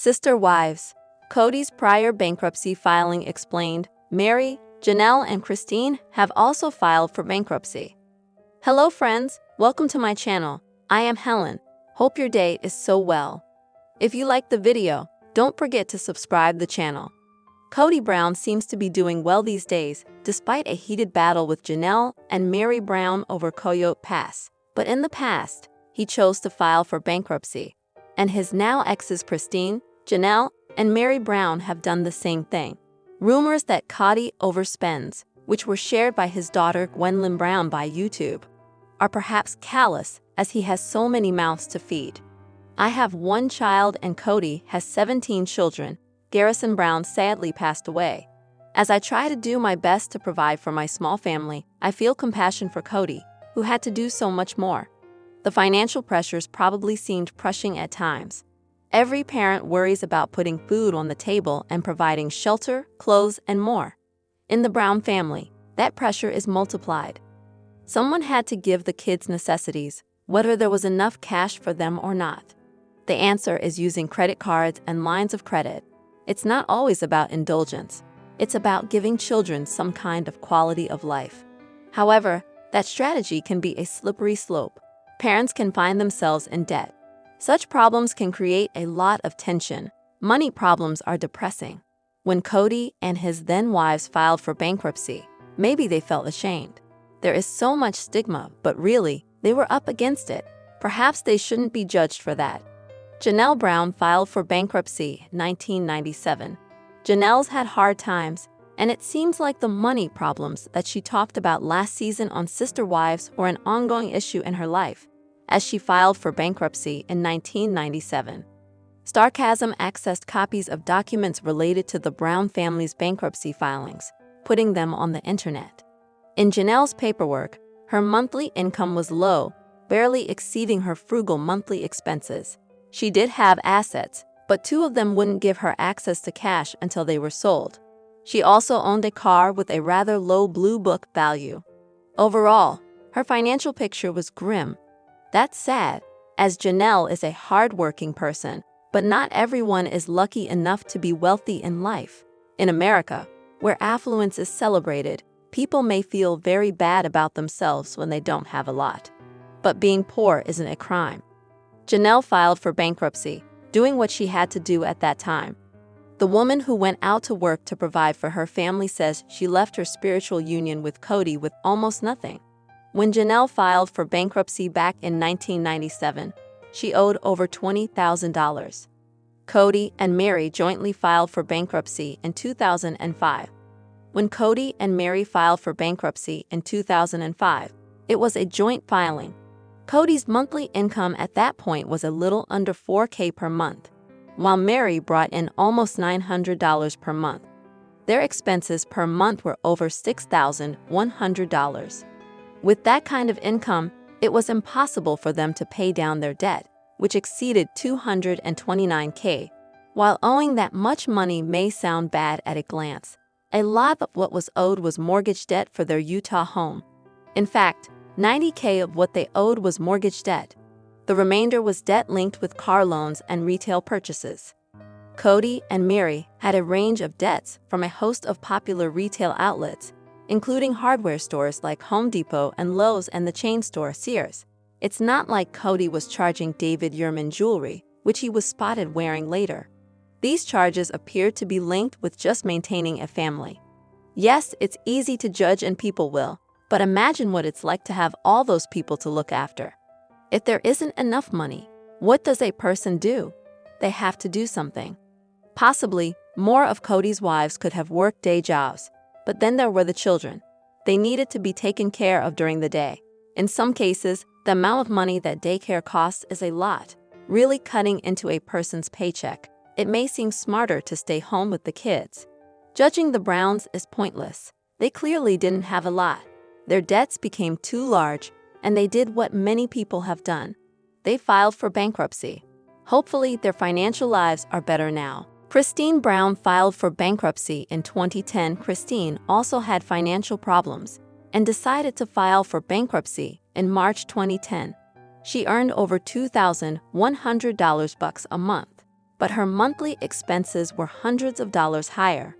Sister wives. Kody's prior bankruptcy filing explained. Mary, Janelle, and Christine have also filed for bankruptcy. Hello friends, welcome to my channel. I am Helen. Hope your day is so well. If you liked the video, don't forget to subscribe the channel. Kody Brown seems to be doing well these days, despite a heated battle with Janelle and Mary Brown over Coyote Pass. But in the past, he chose to file for bankruptcy. And his now exes Christine, Janelle, and Mary Brown have done the same thing. Rumors that Kody overspends, which were shared by his daughter Gwendolyn Brown by YouTube, are perhaps callous as he has so many mouths to feed. I have one child and Kody has 17 children. Garrison Brown sadly passed away. As I try to do my best to provide for my small family, I feel compassion for Kody, who had to do so much more. The financial pressures probably seemed crushing at times. Every parent worries about putting food on the table and providing shelter, clothes, and more. In the Brown family, that pressure is multiplied. Someone had to give the kids necessities, whether there was enough cash for them or not. The answer is using credit cards and lines of credit. It's not always about indulgence. It's about giving children some kind of quality of life. However, that strategy can be a slippery slope. Parents can find themselves in debt. Such problems can create a lot of tension. Money problems are depressing. When Kody and his then-wives filed for bankruptcy, maybe they felt ashamed. There is so much stigma, but really, they were up against it. Perhaps they shouldn't be judged for that. Janelle Brown filed for bankruptcy in 1997. Janelle's had hard times, and it seems like the money problems that she talked about last season on Sister Wives were an ongoing issue in her life, as she filed for bankruptcy in 1997. Sarcasm accessed copies of documents related to the Brown family's bankruptcy filings, putting them on the internet. In Janelle's paperwork, her monthly income was low, barely exceeding her frugal monthly expenses. She did have assets, but two of them wouldn't give her access to cash until they were sold. She also owned a car with a rather low blue book value. Overall, her financial picture was grim. That's sad, as Janelle is a hard-working person, but not everyone is lucky enough to be wealthy in life. In America, where affluence is celebrated, people may feel very bad about themselves when they don't have a lot. But being poor isn't a crime. Janelle filed for bankruptcy, doing what she had to do at that time. The woman who went out to work to provide for her family says she left her spiritual union with Kody with almost nothing. When Janelle filed for bankruptcy back in 1997, she owed over $20,000. Kody and Mary jointly filed for bankruptcy in 2005. When Kody and Mary filed for bankruptcy in 2005, it was a joint filing. Kody's monthly income at that point was a little under $4,000 per month, while Mary brought in almost $900 per month. Their expenses per month were over $6,100. With that kind of income, it was impossible for them to pay down their debt, which exceeded $229,000. While owing that much money may sound bad at a glance, a lot of what was owed was mortgage debt for their Utah home. In fact, $90,000 of what they owed was mortgage debt. The remainder was debt linked with car loans and retail purchases. Kody and Mary had a range of debts from a host of popular retail outlets, including hardware stores like Home Depot and Lowe's and the chain store Sears. It's not like Kody was charging David Yurman jewelry, which he was spotted wearing later. These charges appeared to be linked with just maintaining a family. Yes, it's easy to judge and people will, but imagine what it's like to have all those people to look after. If there isn't enough money, what does a person do? They have to do something. Possibly, more of Kody's wives could have worked day jobs, but then there were the children. They needed to be taken care of during the day. In some cases, the amount of money that daycare costs is a lot, really cutting into a person's paycheck. It may seem smarter to stay home with the kids. Judging the Browns is pointless. They clearly didn't have a lot. Their debts became too large, and they did what many people have done. They filed for bankruptcy. Hopefully, their financial lives are better now. Christine Brown filed for bankruptcy in 2010. Christine also had financial problems and decided to file for bankruptcy in March 2010. She earned over $2,100 a month. but her monthly expenses were hundreds of dollars higher.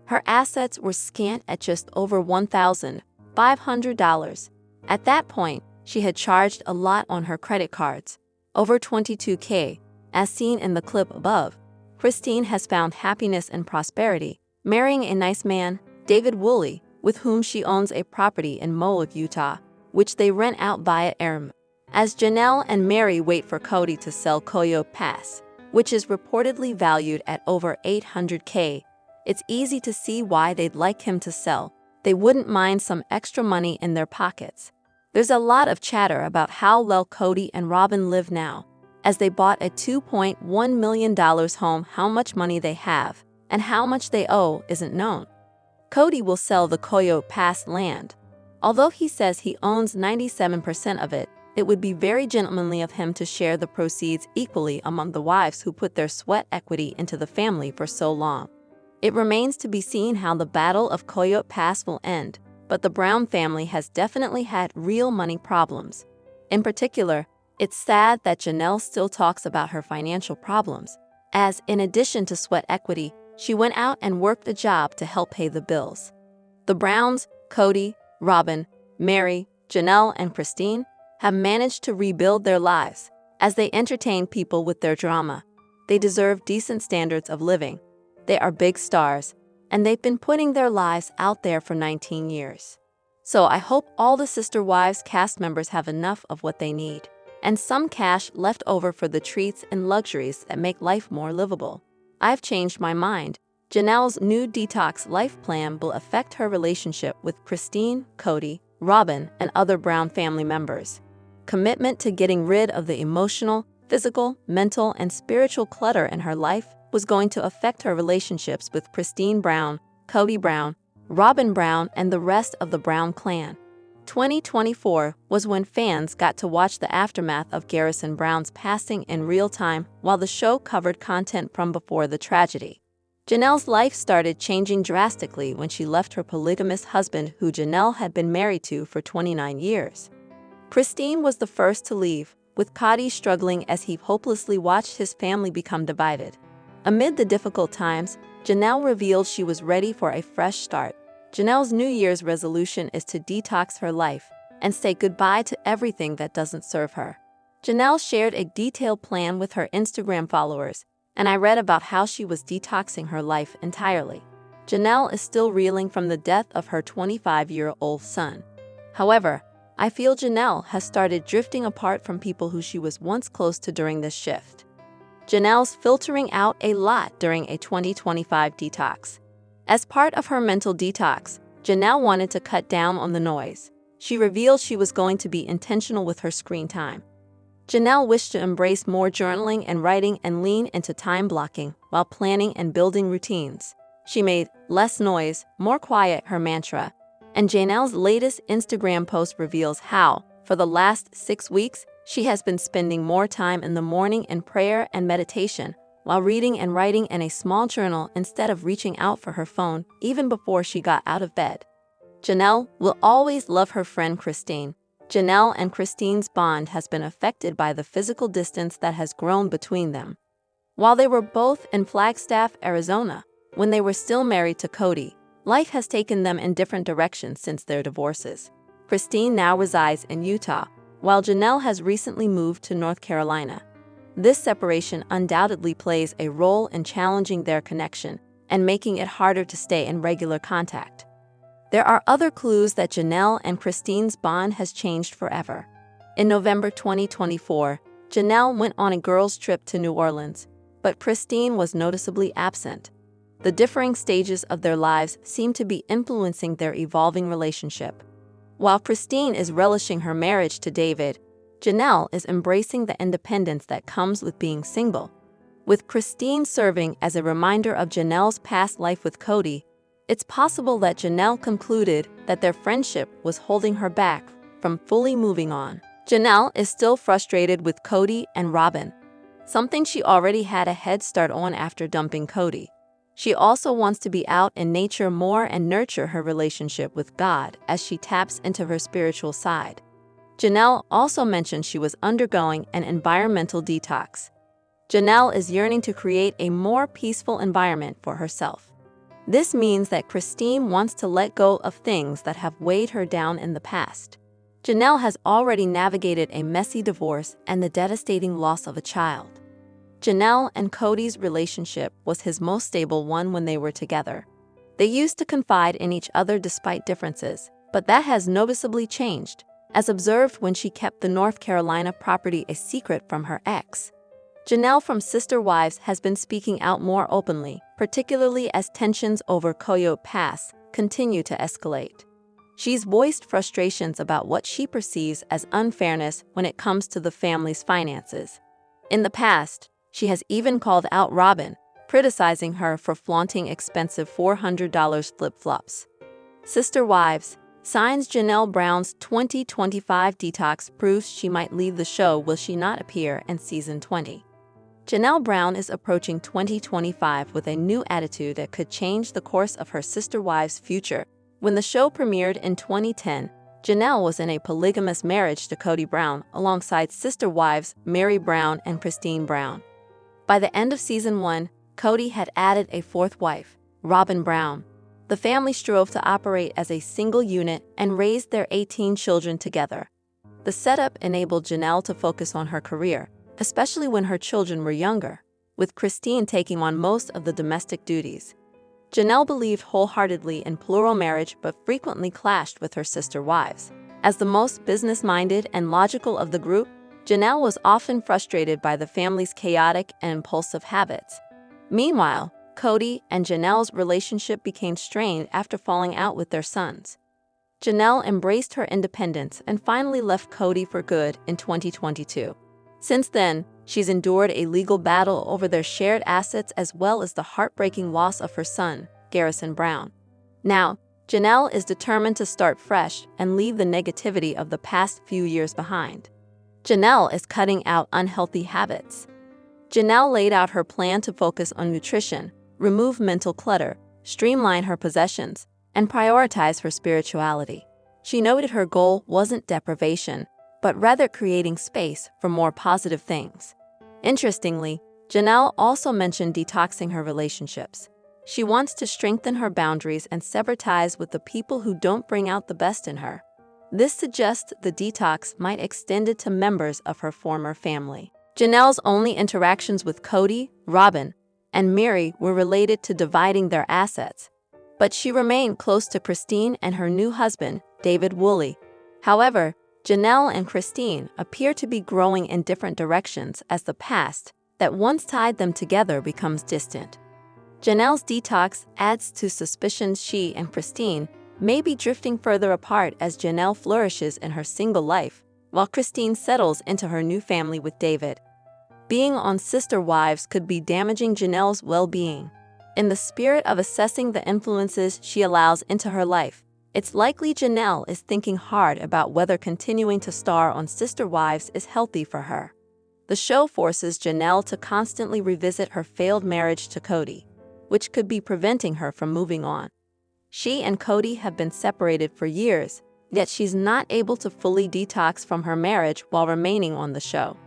Her assets were scant at just over $1,500. At that point, she had charged a lot on her credit cards, over $22K, as seen in the clip above. Christine has found happiness and prosperity, marrying a nice man, David Woolley, with whom she owns a property in Moab, Utah, which they rent out via Airbnb. As Janelle and Mary wait for Kody to sell Coyote Pass, which is reportedly valued at over $800K, it's easy to see why they'd like him to sell. They wouldn't mind some extra money in their pockets. There's a lot of chatter about how well Kody and Robyn live now, as they bought a $2.1 million home. How much money they have and how much they owe isn't known. Kody will sell the Coyote Pass land. Although he says he owns 97% of it, it would be very gentlemanly of him to share the proceeds equally among the wives who put their sweat equity into the family for so long. It remains to be seen how the Battle of Coyote Pass will end, but the Brown family has definitely had real money problems. In particular, it's sad that Janelle still talks about her financial problems, as in addition to sweat equity, she went out and worked a job to help pay the bills. The Browns, Kody, Robyn, Mary, Janelle, and Christine have managed to rebuild their lives as they entertain people with their drama. They deserve decent standards of living. They are big stars, and they've been putting their lives out there for 19 years. So I hope all the Sister Wives cast members have enough of what they need, and some cash left over for the treats and luxuries that make life more livable. I've changed my mind. Janelle's new detox life plan will affect her relationship with Christine, Kody, Robyn, and other Brown family members. Commitment to getting rid of the emotional, physical, mental, and spiritual clutter in her life was going to affect her relationships with Christine Brown, Kody Brown, Robyn Brown, and the rest of the Brown clan. 2024 was when fans got to watch the aftermath of Garrison Brown's passing in real time while the show covered content from before the tragedy. Janelle's life started changing drastically when she left her polygamous husband, who Janelle had been married to for 29 years. Christine was the first to leave, with Kody struggling as he hopelessly watched his family become divided. Amid the difficult times, Janelle revealed she was ready for a fresh start. Janelle's New Year's resolution is to detox her life and say goodbye to everything that doesn't serve her. Janelle shared a detailed plan with her Instagram followers, and I read about how she was detoxing her life entirely. Janelle is still reeling from the death of her 25-year-old son. However, I feel Janelle has started drifting apart from people who she was once close to during this shift. Janelle's filtering out a lot during a 2025 detox. As part of her mental detox, Janelle wanted to cut down on the noise. She revealed she was going to be intentional with her screen time. Janelle wished to embrace more journaling and writing and lean into time blocking while planning and building routines. She made less noise, more quiet her mantra. And Janelle's latest Instagram post reveals how, for the last 6 weeks, she has been spending more time in the morning in prayer and meditation, while reading and writing in a small journal instead of reaching out for her phone even before she got out of bed. Janelle will always love her friend Christine. Janelle and Christine's bond has been affected by the physical distance that has grown between them. While they were both in Flagstaff, Arizona, when they were still married to Kody, life has taken them in different directions since their divorces. Christine now resides in Utah, while Janelle has recently moved to North Carolina. This separation undoubtedly plays a role in challenging their connection and making it harder to stay in regular contact. There are other clues that Janelle and Christine's bond has changed forever. In November 2024, Janelle went on a girls' trip to New Orleans, but Christine was noticeably absent. The differing stages of their lives seem to be influencing their evolving relationship. While Christine is relishing her marriage to David, Janelle is embracing the independence that comes with being single. With Christine serving as a reminder of Janelle's past life with Kody, it's possible that Janelle concluded that their friendship was holding her back from fully moving on. Janelle is still frustrated with Kody and Robyn, something she already had a head start on after dumping Kody. She also wants to be out in nature more and nurture her relationship with God as she taps into her spiritual side. Janelle also mentioned she was undergoing an environmental detox. Janelle is yearning to create a more peaceful environment for herself. This means that Christine wants to let go of things that have weighed her down in the past. Janelle has already navigated a messy divorce and the devastating loss of a child. Janelle and Kody's relationship was his most stable one when they were together. They used to confide in each other despite differences, but that has noticeably changed, as observed when she kept the North Carolina property a secret from her ex. Janelle from Sister Wives has been speaking out more openly, particularly as tensions over Coyote Pass continue to escalate. She's voiced frustrations about what she perceives as unfairness when it comes to the family's finances. In the past, she has even called out Robin, criticizing her for flaunting expensive $400 flip-flops. Sister Wives, signs Janelle Brown's 2025 detox proves she might leave the show will she not appear in season 20. Janelle Brown is approaching 2025 with a new attitude that could change the course of her Sister Wives' future. When the show premiered in 2010, Janelle was in a polygamous marriage to Kody Brown alongside Sister Wives Mary Brown and Christine Brown. By the end of season 1, Kody had added a fourth wife, Robin Brown. The family strove to operate as a single unit and raised their 18 children together. The setup enabled Janelle to focus on her career, especially when her children were younger, with Christine taking on most of the domestic duties. Janelle believed wholeheartedly in plural marriage but frequently clashed with her sister wives. As the most business-minded and logical of the group, Janelle was often frustrated by the family's chaotic and impulsive habits. Meanwhile, Kody and Janelle's relationship became strained after falling out with their sons. Janelle embraced her independence and finally left Kody for good in 2022. Since then, she's endured a legal battle over their shared assets as well as the heartbreaking loss of her son, Garrison Brown. Now, Janelle is determined to start fresh and leave the negativity of the past few years behind. Janelle is cutting out unhealthy habits. Janelle laid out her plan to focus on nutrition, remove mental clutter, streamline her possessions, and prioritize her spirituality. She noted her goal wasn't deprivation, but rather creating space for more positive things. Interestingly, Janelle also mentioned detoxing her relationships. She wants to strengthen her boundaries and sever ties with the people who don't bring out the best in her. This suggests the detox might extend it to members of her former family. Janelle's only interactions with Kody, Robin, and Mary were related to dividing their assets, but she remained close to Christine and her new husband, David Woolley. However, Janelle and Christine appear to be growing in different directions as the past that once tied them together becomes distant. Janelle's detox adds to suspicions she and Christine may be drifting further apart as Janelle flourishes in her single life, while Christine settles into her new family with David. Being on Sister Wives could be damaging Janelle's well-being. In the spirit of assessing the influences she allows into her life, it's likely Janelle is thinking hard about whether continuing to star on Sister Wives is healthy for her. The show forces Janelle to constantly revisit her failed marriage to Kody, which could be preventing her from moving on. She and Kody have been separated for years, yet she's not able to fully detox from her marriage while remaining on the show.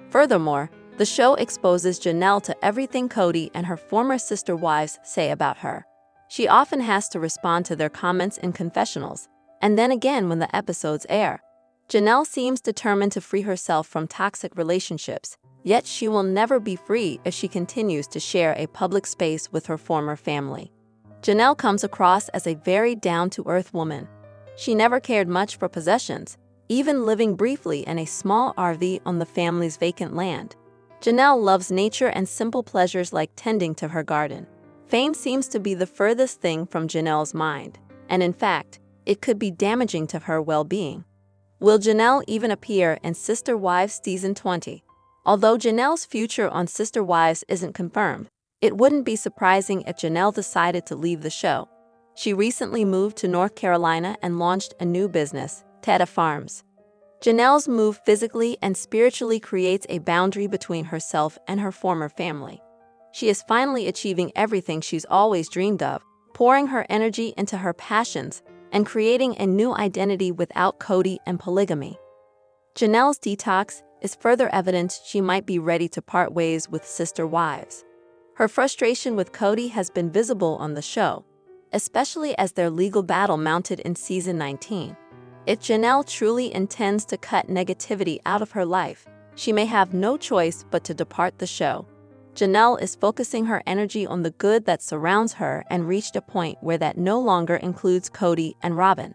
Furthermore, the show exposes Janelle to everything Kody and her former sister wives say about her. She often has to respond to their comments in confessionals, and then again when the episodes air. Janelle seems determined to free herself from toxic relationships, yet she will never be free if she continues to share a public space with her former family. Janelle comes across as a very down-to-earth woman. She never cared much for possessions, even living briefly in a small RV on the family's vacant land. Janelle loves nature and simple pleasures like tending to her garden. Fame seems to be the furthest thing from Janelle's mind, and in fact, it could be damaging to her well-being. Will Janelle even appear in Sister Wives Season 20? Although Janelle's future on Sister Wives isn't confirmed, it wouldn't be surprising if Janelle decided to leave the show. She recently moved to North Carolina and launched a new business, Teta Farms. Janelle's move physically and spiritually creates a boundary between herself and her former family. She is finally achieving everything she's always dreamed of, pouring her energy into her passions and creating a new identity without Kody and polygamy. Janelle's detox is further evidence she might be ready to part ways with sister wives. Her frustration with Kody has been visible on the show, especially as their legal battle mounted in season 19. If Janelle truly intends to cut negativity out of her life, she may have no choice but to depart the show. Janelle is focusing her energy on the good that surrounds her and reached a point where that no longer includes Kody and Robin.